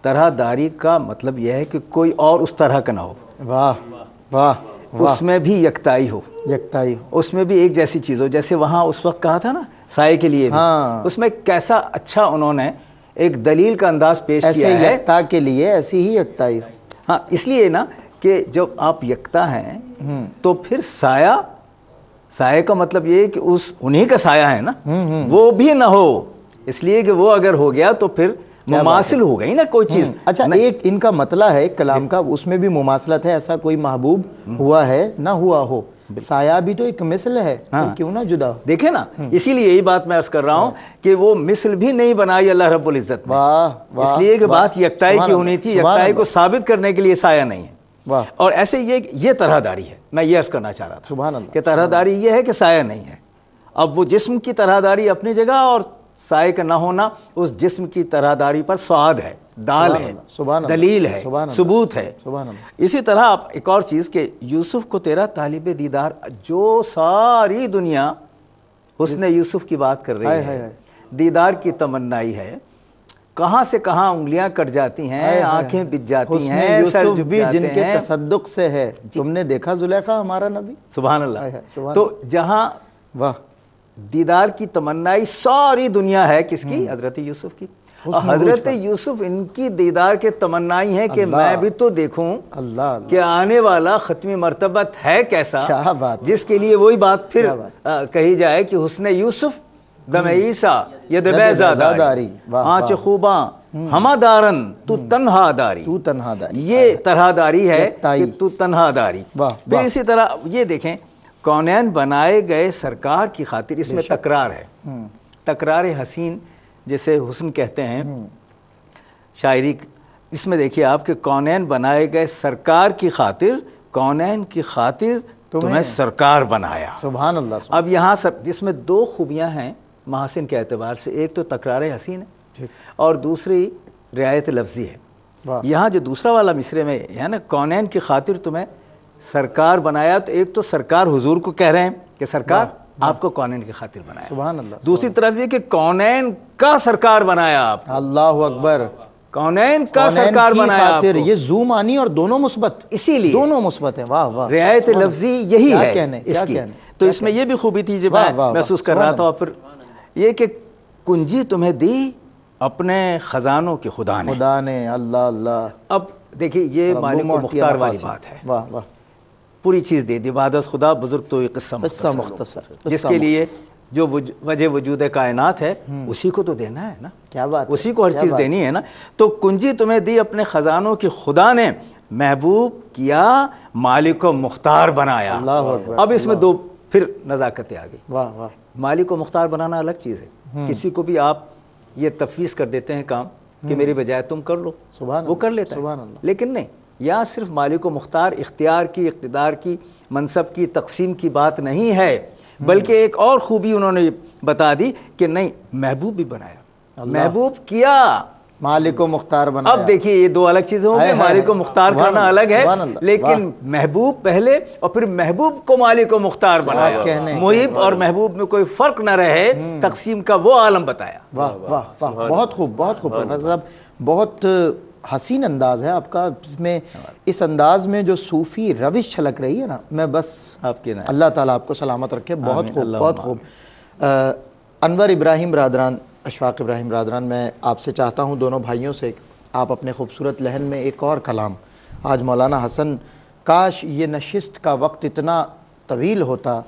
[SPEAKER 2] طرح داری کا مطلب یہ ہے کہ کوئی اور اس طرح کا نہ ہو.
[SPEAKER 1] واہ واہ.
[SPEAKER 2] اس میں بھی یکتائی ہو، اس میں بھی ایک جیسی چیز ہو. جیسے وہاں اس وقت کہا تھا نا سائے کے لیے بھی، اس میں کیسا اچھا انہوں نے ایک دلیل کا انداز پیش کیا ہے.
[SPEAKER 1] ایسے یکتا کے لیے ایسی ہی یکتائی.
[SPEAKER 2] ہاں، اس لیے نا کہ جب آپ یکتا ہیں تو پھر سایہ کا مطلب یہ ہے کہ انہی کا سایہ ہے نا، وہ بھی نہ ہو. اس لیے کہ وہ اگر ہو گیا تو پھر مماثل ہو گئی نا کوئی چیز.
[SPEAKER 1] اچھا، ایک ان کا مطلع ہے کلام کا، اس میں بھی مماثلت ہے. ایسا کوئی محبوب ہوا ہے نہ ہوا ہو، سایہ بھی تو ایک مثل ہے، کیوں نہ جدا.
[SPEAKER 2] دیکھیں نا، اسی لیے یہی بات میں عرض کر رہا ہوں کہ وہ مثل بھی نہیں بنائی اللہ رب العزت نے. اس لیے کہ بات یکتائی کی ہونی تھی. یکتائی کو ثابت کرنے کے لیے سایہ نہیں ہے.
[SPEAKER 1] واہ۔
[SPEAKER 2] اور ایسے یہ طرح داری ہے، میں یہ عرض کرنا چاہ رہا تھا
[SPEAKER 1] سبحان اللہ۔
[SPEAKER 2] کہ طرح داری یہ ہے کہ سایہ نہیں ہے۔ اب وہ جسم کی طرح داری اپنی جگہ اور سائے کا نہ ہونا اس جسم کی طرح داری پر سواد ہے، دال ہے،
[SPEAKER 1] سبحان اللہ،
[SPEAKER 2] دلیل ہے،
[SPEAKER 1] سبحان اللہ،
[SPEAKER 2] ثبوت ہے۔
[SPEAKER 1] سبحان اللہ۔
[SPEAKER 2] اسی طرح آپ ایک اور چیز کہ یوسف کو تیرا طالب دیدار، جو ساری دنیا حسن یوسف کی بات کر رہی ہے، دیدار کی تمنائی ہے، کہاں سے کہاں انگلیاں کٹ جاتی ہیں، آنکھیں بج جاتی ہیں، سر
[SPEAKER 1] یوسف
[SPEAKER 2] جھک
[SPEAKER 1] بھی
[SPEAKER 2] جاتے
[SPEAKER 1] جن کے
[SPEAKER 2] ہیں۔
[SPEAKER 1] تصدق سے ہے، تم نے دیکھا زلیخا ہمارا نبی؟
[SPEAKER 2] سبحان اللہ۔
[SPEAKER 1] سبحان
[SPEAKER 2] تو جہاں
[SPEAKER 1] واہ،
[SPEAKER 2] دیدار کی تمنائی ساری دنیا ہے کس کی؟ حضرت یوسف کی۔ اور حضرت یوسف ان کی دیدار کے تمنائی ہے کہ میں بھی تو دیکھوں
[SPEAKER 1] اللہ
[SPEAKER 2] کہ آنے والا ختم مرتبت ہے کیسا،
[SPEAKER 1] کیا بات،
[SPEAKER 2] جس کے لیے وہی بات پھر کہی جائے کہ حسن یوسف دم عیسیٰ ید بیضا داری آنچ خوباں ہما دارن تو تنہا داری،
[SPEAKER 1] تو تنہا داری،
[SPEAKER 2] یہ طرح داری ہے کہ تو تنہا داری۔ پھر اسی طرح یہ دیکھیں، کونین بنائے گئے سرکار کی خاطر، اس میں تکرار ہے، تکرار حسین جسے حسن کہتے ہیں شاعری، اس میں دیکھیے آپ کہ کونین بنائے گئے سرکار کی خاطر، کونین کی خاطر تمہیں سرکار بنایا۔
[SPEAKER 1] سبحان اللہ۔
[SPEAKER 2] اب یہاں جس میں دو خوبیاں ہیں محاسن کے اعتبار سے، ایک تو تکرار حسین ہے اور دوسری رعایت لفظی ہے۔ یہاں جو دوسرا والا مصرے میں ہے نا، کونین کی خاطر تمہیں سرکار بنایا، تو ایک تو سرکار حضور کو کہہ رہے ہیں کہ سرکار آپ کو کونین کی خاطر بنایا،
[SPEAKER 1] سبحان اللہ۔
[SPEAKER 2] دوسری طرف یہ کہ کونین کا سرکار بنایا آپ کو،
[SPEAKER 1] اللہ اکبر،
[SPEAKER 2] کونین کا سرکار بنایا آپ کو،
[SPEAKER 1] یہ زو معنی اور دونوں مثبت،
[SPEAKER 2] اسی لیے
[SPEAKER 1] دونوں مثبت ہیں۔ واہ واہ،
[SPEAKER 2] رعایت لفظی یہی ہے اس کی۔ تو اس میں یہ بھی خوبی تھی جو میں محسوس کر رہا تھا۔ اور پھر یہ کہ کنجی تمہیں دی اپنے خزانوں کے خدا نے،
[SPEAKER 1] اللہ اللہ۔
[SPEAKER 2] اب دیکھیے یہ مالک و مختار والی بات ہے،
[SPEAKER 1] واہ واہ،
[SPEAKER 2] پوری چیز دے دی، عبادت خدا بزرگ تو یہ قصہ
[SPEAKER 1] مختصر،
[SPEAKER 2] جس کے لیے جو وجہ وجود کائنات ہے اسی کو تو دینا ہے نا،
[SPEAKER 1] کیا بات،
[SPEAKER 2] اسی کو ہر چیز دینی ہے نا۔ تو کنجی تمہیں دی اپنے خزانوں کی خدا نے، محبوب کیا مالک و مختار بنایا۔ اب اس میں دو پھر نزاکتیں آ گئی۔
[SPEAKER 1] واہ واہ،
[SPEAKER 2] مالک و مختار بنانا الگ چیز ہے، کسی کو بھی آپ یہ تفویض کر دیتے ہیں کام کہ میری بجائے تم کر لو، وہ کر لیتا ہے، لیکن نہیں، یہاں صرف مالک و مختار اختیار کی، اقتدار کی، منصب کی، تقسیم کی بات نہیں ہے، بلکہ ایک اور خوبی انہوں نے بتا دی کہ نہیں، محبوب بھی بنایا، محبوب کیا،
[SPEAKER 1] مالک و مختار بنایا۔
[SPEAKER 2] اب دیکھیے یہ دو الگ چیزیں ہوں گی، مالک و مختار کرنا الگ ہے، لیکن محبوب پہلے اور پھر محبوب کو مالک و مختار بنایا، محب اور محبوب میں کوئی فرق نہ رہے، تقسیم کا وہ عالم بتایا۔
[SPEAKER 1] واہ واہ واہ، بہت خوب، بہت خوب پروفیسر صاحب، بہت حسین انداز ہے آپ کا، اس میں اس انداز میں جو صوفی روش چھلک رہی ہے نا، میں بس
[SPEAKER 2] آپ کے
[SPEAKER 1] اللہ تعالیٰ آپ کو سلامت رکھے، بہت خوب، بہت خوب۔ انور ابراہیم برادران، اشفاق ابراہیم برادران، میں آپ سے چاہتا ہوں دونوں بھائیوں سے، آپ اپنے خوبصورت لہن میں ایک اور کلام، آج مولانا حسن، کاش یہ نشست کا وقت اتنا طویل ہوتا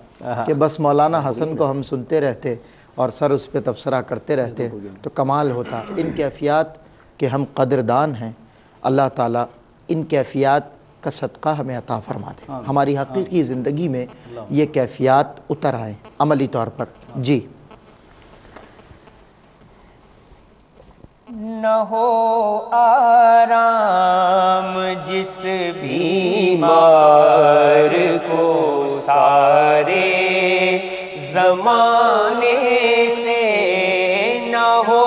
[SPEAKER 1] کہ بس مولانا حسن کو ہم سنتے رہتے اور سر اس پہ تبصرہ کرتے رہتے تو کمال ہوتا۔ ان کیفیات کہ ہم قدردان ہیں، اللہ تعالیٰ ان کیفیات کا صدقہ ہمیں عطا فرما دے، ہماری حقیقی زندگی میں یہ کیفیات اتر آئیں عملی طور پر۔ جی،
[SPEAKER 4] نہ ہو آرام جس بیمار کو سارے زمانے سے، نہ ہو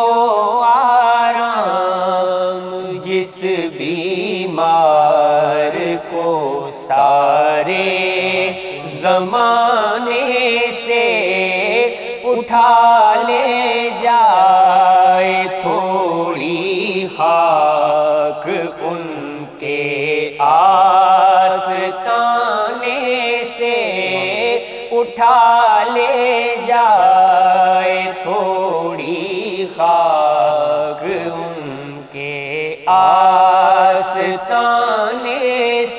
[SPEAKER 4] آرام جس بیمار کو سارے زمانے سے، اٹھا لے جائے تھوڑی خاک ان کے آستانے سے، اٹھا لے جائے تھوڑی خاک ان کے آستانے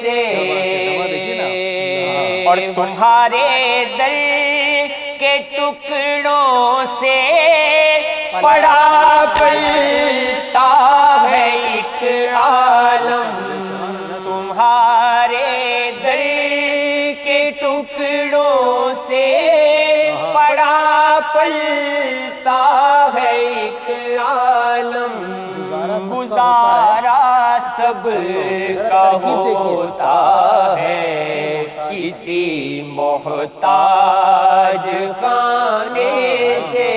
[SPEAKER 4] سے، اور تمہارے در کے ٹکڑوں سے پڑا پلتا ہے ایک عالم، تمہارے در کے ٹکڑوں سے پڑا پلتا ہے ایک عالم، گزارا سب کا ہوتا ہے، اسی محتاج خانے سے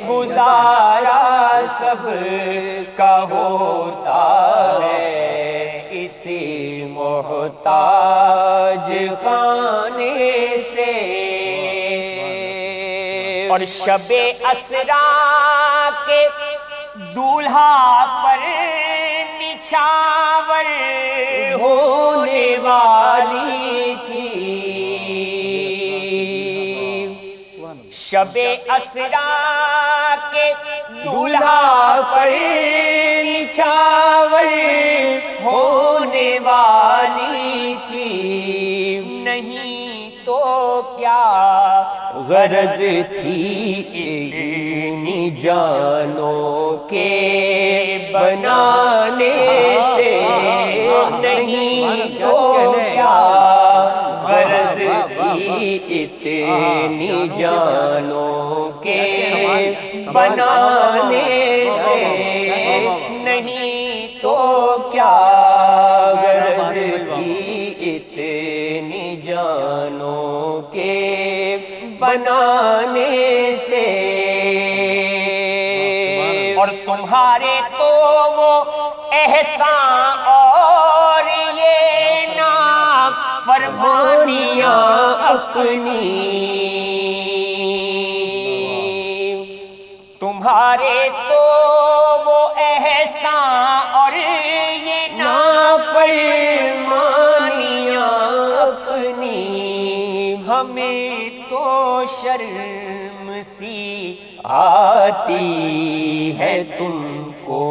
[SPEAKER 4] گزارا سب کا ہوتا ہے، اسی محتاج خانے سے۔ اور شب اسرا کے دولہا پر نچھاور ہونے والی تھی، شب اسرا کے دولہا پر نچھاور ہونے والی تھی، نہیں تو کیا غرض تھی اتنی جانوں کے بنانے سے، نہیں تو کیا غرض تھی اتنی جانوں کے بنانے سے، نہیں تو کیا غرض تھی اتنی جانوں کے بنانے سے۔ اور تمہارے تو وہ احسان اور یہ نافرمانیاں اپنی، تمہارے تو وہ احسان اور یہ نافرمانیاں اپنی، ہمیں تو شرم سی آتی ہے تم کو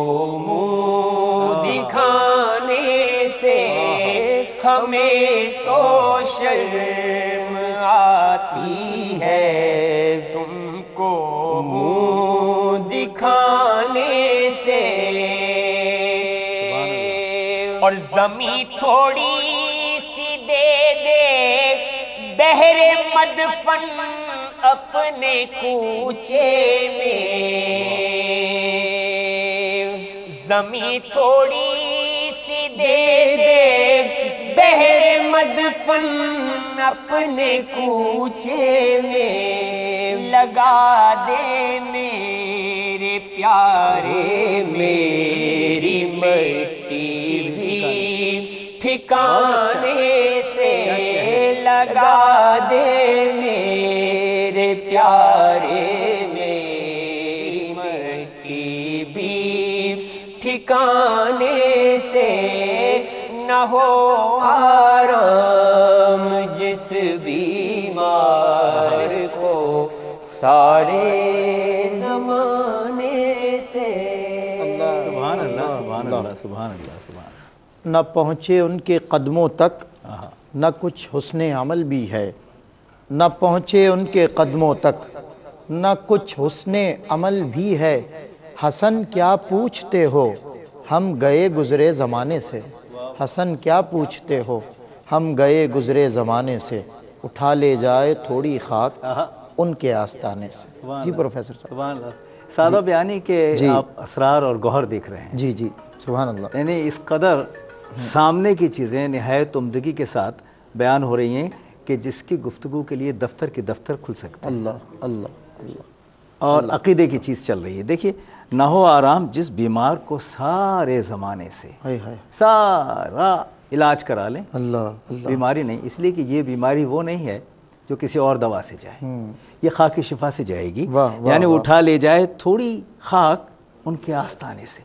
[SPEAKER 4] منہ دکھانے سے، ہمیں تو شرم آتی ہے تم کو منہ دکھانے سے۔ اور زمین تھوڑی سی دے دے بہر مدفن اپنے کوچے میں، زمین تھوڑی سی دے دے بہر مدفن اپنے کوچے میں، لگا دے میرے پیارے میری مٹی بھی ٹھکانے سے، لگا دے میرے پیارے میری مٹی بھی ٹھکانے سے، نہ ہو آرام جس بیمار کو سارے زمانے سے۔
[SPEAKER 2] سبحان اللہ سبحان اللہ سبحان اللہ سبحان۔
[SPEAKER 1] نہ پہنچے ان کے قدموں تک نہ کچھ حسن عمل بھی ہے، نہ پہنچے ان کے قدموں تک نہ کچھ حسن عمل بھی ہے، حسن کیا پوچھتے ہو ہم گئے گزرے زمانے سے، حسن کیا پوچھتے ہو ہم گئے گزرے زمانے سے، اٹھا لے جائے تھوڑی خاک ان کے آستانے سے۔ جی پروفیسر صاحب،
[SPEAKER 2] سبحان اللہ۔ سادہ بیانی کے آپ اسرار اور گوہر دیکھ رہے ہیں،
[SPEAKER 1] جی جی سبحان اللہ۔
[SPEAKER 2] یعنی اس قدر سامنے کی چیزیں نہایت عمدگی کے ساتھ بیان ہو رہی ہیں کہ جس کی گفتگو کے لیے دفتر کے دفتر کھل سکتے ہیں،
[SPEAKER 1] اللہ اللہ اللہ۔
[SPEAKER 2] اور عقیدے کی چیز چل رہی ہے۔ دیکھیے، نہ ہو آرام جس بیمار کو سارے زمانے سے
[SPEAKER 1] ہائے ہائے،
[SPEAKER 2] سارا علاج کرا لیں،
[SPEAKER 1] اللہ اللہ۔
[SPEAKER 2] بیماری نہیں، اس لیے کہ یہ بیماری وہ نہیں ہے جو کسی اور دوا سے جائے، یہ خاک کی شفا سے جائے گی، یعنی اٹھا لے جائے تھوڑی خاک ان کے آستانے سے۔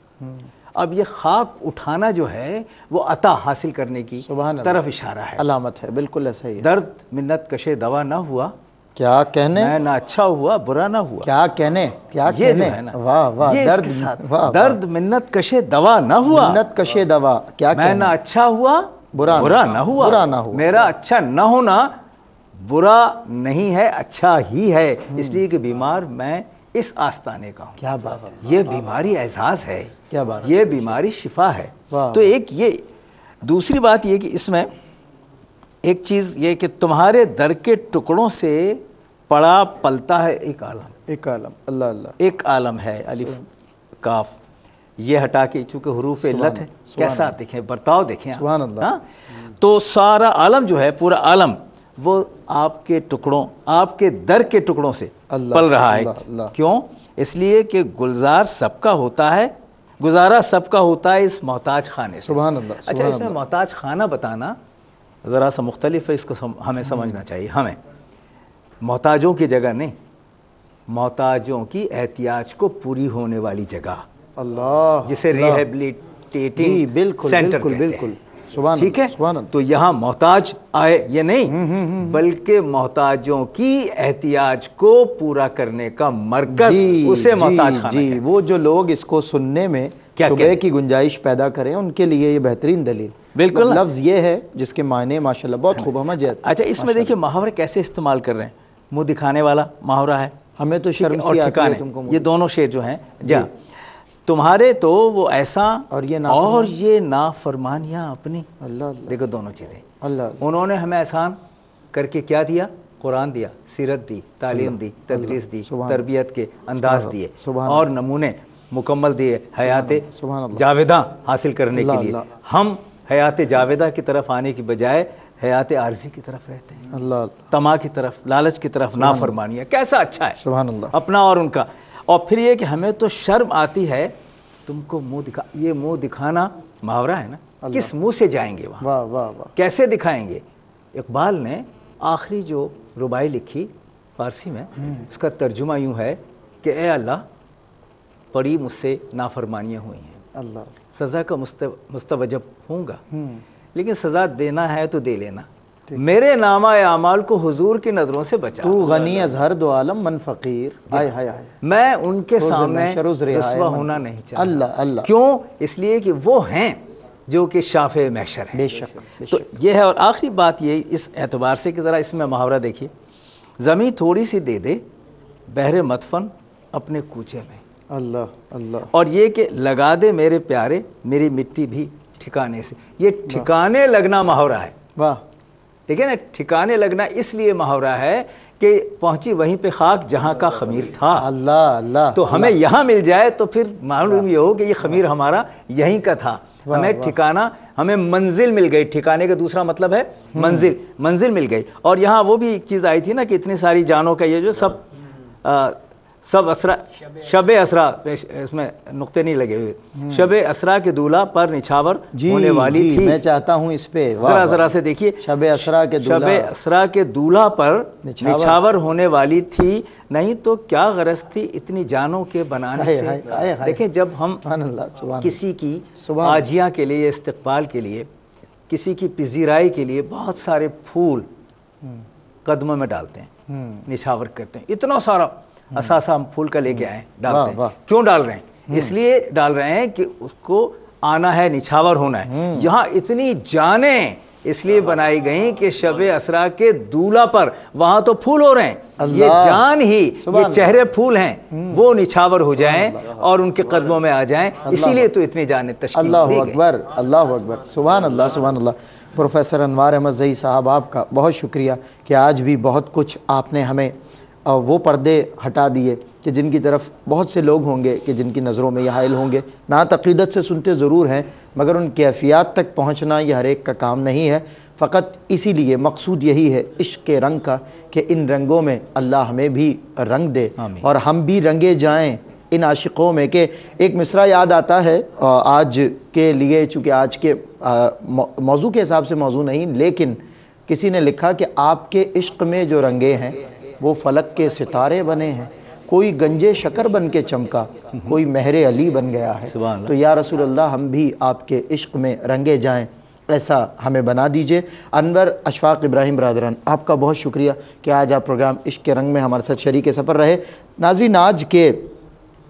[SPEAKER 2] اب یہ خاک اٹھانا جو ہے وہ عطا حاصل کرنے کی طرف اشارہ ہے،
[SPEAKER 1] علامت ہے، بالکل ایسا ہی ہے۔
[SPEAKER 2] درد منت کشے دوا نہ ہوا،
[SPEAKER 1] کیا کہنے،
[SPEAKER 2] میں نہ اچھا ہوا برا نہ ہوا،
[SPEAKER 1] کیا کہنے، کیا
[SPEAKER 2] یہ جو
[SPEAKER 1] کہنے،
[SPEAKER 2] ہے نا،
[SPEAKER 1] واہ واہ،
[SPEAKER 2] یہ اس
[SPEAKER 1] درد
[SPEAKER 2] کے ساتھ،
[SPEAKER 1] واہ،
[SPEAKER 2] درد منت کشے دوا نہ ہوا،
[SPEAKER 1] منت کشے دوا، کیا
[SPEAKER 2] میں
[SPEAKER 1] کہنے،
[SPEAKER 2] نہ اچھا ہوا
[SPEAKER 1] برا
[SPEAKER 2] نہ ہوا،
[SPEAKER 1] برا نہ ہوا،
[SPEAKER 2] میرا اچھا نہ ہونا برا نہیں ہے، اچھا ہی ہے، اس لیے کہ بیمار میں اس آستانے کا ہوں۔
[SPEAKER 1] کیا بات ہے،
[SPEAKER 2] یہ بیماری اعزاز ہے،
[SPEAKER 1] کیا بات،
[SPEAKER 2] یہ بیماری شفا ہے۔ تو ایک یہ دوسری بات یہ کہ اس میں ایک چیز یہ کہ تمہارے در کے ٹکڑوں سے پڑا پلتا ہے ایک عالم،
[SPEAKER 1] ایک عالم، اللہ اللہ،
[SPEAKER 2] ایک عالم ہے، الف کاف، یہ ہٹا کے، چونکہ حروف علت ہے، کیسا دیکھیں برتاؤ دیکھیں آپ.
[SPEAKER 1] سبحان اللہ.
[SPEAKER 2] ہاں؟ تو سارا عالم جو ہے، پورا عالم وہ آپ کے ٹکڑوں، آپ کے در کے ٹکڑوں سے پل رہا ہے. کیوں؟ اس لیے کہ گلزار سب کا ہوتا ہے، گزارا سب کا ہوتا ہے اس محتاج خانے سے.
[SPEAKER 1] سبحان اللہ.
[SPEAKER 2] اچھا، اس میں محتاج خانہ بتانا ذرا سا مختلف ہے، اس کو ہمیں سمجھنا چاہیے. ہمیں محتاجوں کی جگہ نہیں، محتاجوں کی احتیاج کو پوری ہونے والی جگہ،
[SPEAKER 1] اللہ،
[SPEAKER 2] جسے ریہیبلیٹیٹنگ سینٹر کہتے ہیں. ٹھیک ہے، تو یہاں محتاج آئے یہ نہیں، بلکہ محتاجوں کی احتیاج کو پورا کرنے کا مرکز، اسے محتاج خانہ کہتے ہیں.
[SPEAKER 1] وہ جو لوگ اس کو سننے میں شبہ کی گنجائش پیدا کریں، ان کے لیے یہ بہترین دلیل.
[SPEAKER 2] بالکل،
[SPEAKER 1] لفظ یہ ہے جس کے معنی ماشاءاللہ بہت خوب ہمیں جاتے.
[SPEAKER 2] اچھا، اس میں دیکھیں محاورے کیسے استعمال کر رہے ہیں. منہ دکھانے والا محاورہ ہے،
[SPEAKER 1] ہمیں تو شرم سی آتی ہے تم کو.
[SPEAKER 2] یہ دونوں شعر جو ہیں، جا تمہارے تو وہ ایسا اور یہ نافرمانیاں اپنی.
[SPEAKER 1] اللہ،
[SPEAKER 2] دیکھو دونوں چیزیں.
[SPEAKER 1] اللہ،
[SPEAKER 2] انہوں نے ہمیں احسان کر کے کیا دیا؟ قرآن دیا، سیرت دی، تعلیم دی، تدریس دی، تربیت کے انداز دیے، اور نمونے مکمل دیے حیات جاویدہ حاصل کرنے کے لیے. ہم حیات جاویدہ کی طرف آنے کی بجائے حیات عارضی کی طرف رہتے ہیں،
[SPEAKER 1] اللہ،
[SPEAKER 2] طمع کی طرف، لالچ کی طرف، نافرمانیاں. کیسا اچھا ہے
[SPEAKER 1] سبحان اللہ
[SPEAKER 2] اپنا اور ان کا. اور پھر یہ کہ ہمیں تو شرم آتی ہے تم کو منہ دکھا. یہ منہ دکھانا محاورہ ہے نا، کس منہ سے جائیں گے وہاں؟
[SPEAKER 1] واہ واہ واہ.
[SPEAKER 2] کیسے دکھائیں گے؟ اقبال نے آخری جو ربائی لکھی فارسی میں، اس کا ترجمہ یوں ہے کہ اے اللہ، بڑی مجھ سے نافرمانیاں ہوئی ہیں،
[SPEAKER 1] اللہ،
[SPEAKER 2] سزا کا مستوجب ہوں گا، لیکن سزا دینا ہے تو دے لینا. میرے نامہ اعمال کو حضور کی نظروں سے بچا.
[SPEAKER 1] تو غنی از ہر دو عالم من فقیر. ہائے ہائے ہائے.
[SPEAKER 2] میں ان کے سامنے رسوا ہونا نہیں چاہتا.
[SPEAKER 1] اللہ اللہ.
[SPEAKER 2] کیوں؟ اس لیے کہ وہ ہیں جو کہ شافع محشر ہیں.
[SPEAKER 1] بے شک.
[SPEAKER 2] تو یہ ہے. اور آخری بات یہ اس اعتبار سے کہ ذرا اس میں محاورہ دیکھیے. زمیں تھوڑی سی دے دے بہر مدفن اپنے کوچے میں.
[SPEAKER 1] اللہ اللہ.
[SPEAKER 2] اور یہ کہ لگا دے میرے پیارے میری مٹی بھی ٹھکانے سے. یہ ٹھکانے لگنا محاورہ ہے.
[SPEAKER 1] واہ.
[SPEAKER 2] دیکھیں نا، ٹھکانے لگنا اس لیے محاورہ ہے کہ پہنچی وہیں پہ خاک جہاں کا خمیر تھا.
[SPEAKER 1] اللہ اللہ.
[SPEAKER 2] تو ہمیں یہاں مل جائے تو پھر معلوم یہ ہو کہ یہ خمیر ہمارا یہیں کا تھا. ہمیں ٹھکانہ، ہمیں منزل مل گئی. ٹھکانے کا دوسرا مطلب ہے منزل مل گئی. اور یہاں وہ بھی ایک چیز آئی تھی نا کہ اتنی ساری جانوں کا یہ جو سب اسرا، شب اسرا، اس میں نقطے نہیں لگے ہوئے، شب اسرا کے دولہ پر نچھاور ہونے والی تھی.
[SPEAKER 1] میں چاہتا ہوں اس پہ
[SPEAKER 2] ذرا سے دیکھیے.
[SPEAKER 1] شب اسرا کے
[SPEAKER 2] دولہ پر نچھاور ہونے والی تھی، نہیں تو کیا غرض تھی اتنی جانوں کے بنانے سے. دیکھیں جب ہم کسی کی آجیاں کے لیے، استقبال کے لیے، کسی کی پذیرائی کے لیے بہت سارے پھول قدموں میں ڈالتے ہیں، نچھاور کرتے ہیں، اتنا سارا اثاثہ ہم پھول کا لے کے آئے ڈالتے ہیں. کیوں ڈال رہے ہیں؟ اس لیے ڈال رہے ہیں کہ اس کو آنا ہے، نچھاور ہونا ہے. یہاں اتنی جانیں اس لیے بنائی گئیں کہ شب اسرا کے دولہ پر وہاں تو پھول ہو رہے ہیں، یہ جان ہی، یہ چہرے پھول ہیں، وہ نچھاور ہو جائیں اور ان کے قدموں میں آ جائیں. اسی لیے تو اتنی جانیں تشکیل دی گئی.
[SPEAKER 1] اللہ اکبر، اللہ اکبر. سبحان اللہ سبحان اللہ. پروفیسر انوار احمد زئی صاحب، آپ کا بہت شکریہ کہ آج بھی بہت کچھ آپ نے ہمیں وہ پردے ہٹا دیے کہ جن کی طرف بہت سے لوگ ہوں گے کہ جن کی نظروں میں یہ حائل ہوں گے. نعت عقیدت سے سنتے ضرور ہیں مگر ان کیفیات تک پہنچنا یہ ہر ایک کا کام نہیں ہے. فقط اسی لیے مقصود یہی ہے عشق کے رنگ کا کہ ان رنگوں میں اللہ ہمیں بھی رنگ دے اور ہم بھی رنگے جائیں ان عاشقوں میں. کہ ایک مصرع یاد آتا ہے آج کے لیے، چونکہ آج کے موضوع کے حساب سے موضوع نہیں، لیکن کسی نے لکھا کہ آپ کے عشق میں جو رنگے ہیں وہ فلک کے ستارے بنے ہیں. کوئی گنجے شکر بن کے چمکا، کوئی مہر علی بن گیا ہے. تو یا رسول اللہ ہم بھی آپ کے عشق میں رنگے جائیں، ایسا ہمیں بنا دیجئے. انور اشفاق ابراہیم برادران، آپ کا بہت شکریہ کہ آج آپ پروگرام عشق کے رنگ میں ہمارے ساتھ شریک سفر رہے. ناظرین، آج کے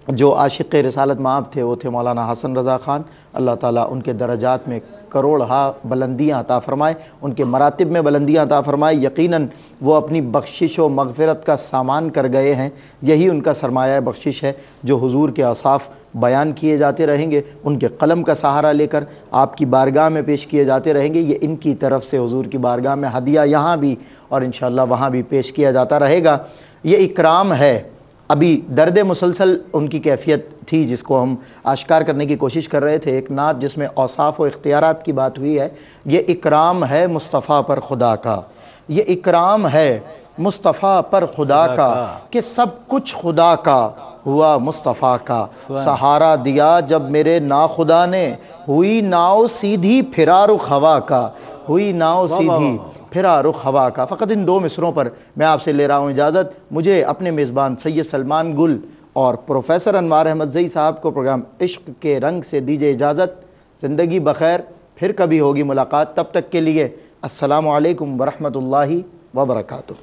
[SPEAKER 1] جو عاشق رسالت مآب تھے وہ تھے مولانا حسن رضا خان. اللہ تعالیٰ ان کے درجات میں کروڑہا بلندیاں عطا فرمائے، ان کے مراتب میں بلندیاں عطا فرمائے. یقیناً وہ اپنی بخشش و مغفرت کا سامان کر گئے ہیں. یہی ان کا سرمایہ بخشش ہے جو حضور کے اوصاف بیان کیے جاتے رہیں گے، ان کے قلم کا سہارا لے کر آپ کی بارگاہ میں پیش کیے جاتے رہیں گے. یہ ان کی طرف سے حضور کی بارگاہ میں ہدیہ یہاں بھی اور انشاءاللہ وہاں بھی پیش کیا جاتا رہے گا. یہ اکرام ہے ابھی درد مسلسل ان کی کیفیت تھی جس کو ہم آشکار کرنے کی کوشش کر رہے تھے، ایک نعت جس میں اوصاف و اختیارات کی بات ہوئی ہے۔ یہ اکرام ہے مصطفیٰ پر خدا کا، یہ اکرام ہے مصطفیٰ پر خدا کا کہ سب کچھ خدا کا ہوا مصطفیٰ کا، سہارا دیا جب میرے ناخدا نے، ہوئی ناؤ سیدھی پھرا رخ ہوا کا، ہوئی ناؤ سیدھی پھرا رخ ہوا کا۔ فقط ان 2 مصروں پر میں آپ سے لے رہا ہوں اجازت۔ مجھے اپنے میزبان سید سلمان گل اور پروفیسر انوار احمد زئی صاحب کو پروگرام عشق کے رنگ سے دیجیے اجازت۔ زندگی بخیر، پھر کبھی ہوگی ملاقات، تب تک کے لیے السلام علیکم ورحمۃ اللہ وبرکاتہ۔